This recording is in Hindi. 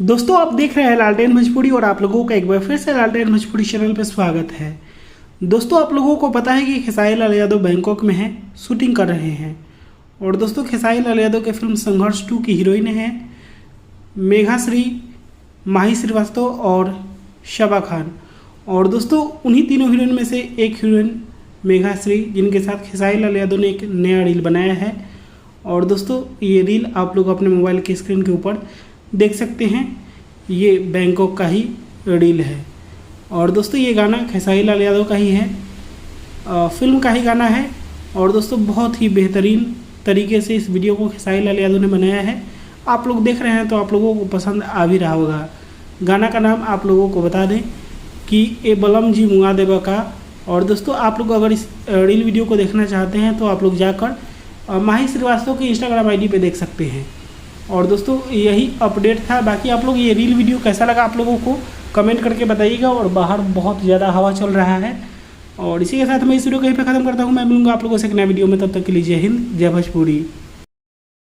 दोस्तों आप देख रहे हैं लालटेन भोजपुरी और आप लोगों का एक बार फिर से लालटेन भोजपुरी चैनल पर स्वागत है। दोस्तों आप लोगों को पता है कि खेसारी लाल यादव बैंकॉक में है, शूटिंग कर रहे हैं। और दोस्तों खेसारी लाल यादव के फिल्म संघर्ष 2 की हीरोइन है मेघाश्री, माही श्रीवास्तव और शबा खान। और दोस्तों उन्हीं तीनों हीरोइन में से एक हीरोइन मेघाश्री, जिनके साथ खेसारी लाल यादव ने एक नया रील बनाया है। और दोस्तों ये रील आप लोग अपने मोबाइल की स्क्रीन के ऊपर देख सकते हैं। ये बैंकॉक का ही रील है। और दोस्तों ये गाना खेसारी लाल यादव का ही है, फिल्म का ही गाना है। और दोस्तों बहुत ही बेहतरीन तरीके से इस वीडियो को खेसारी लाल यादव ने बनाया है। आप लोग देख रहे हैं तो आप लोगों को पसंद आ भी रहा होगा। गाना का नाम आप लोगों को बता दें कि ए बलम जी मुआ देवा का। और दोस्तों आप लोग अगर इस रील वीडियो को देखना चाहते हैं तो आप लोग जाकर माही श्रीवास्तव की इंस्टाग्राम आईडी पे देख सकते हैं। और दोस्तों यही अपडेट था। बाकी आप लोग ये रील वीडियो कैसा लगा आप लोगों को कमेंट करके बताइएगा। और बाहर बहुत ज़्यादा हवा चल रहा है। और इसी के साथ मैं इस वीडियो को यहीं पे ख़त्म करता हूँ। मैं मिलूंगा आप लोगों से एक नया वीडियो में, तब तक के लिए जय हिंद, जय भोजपुरी।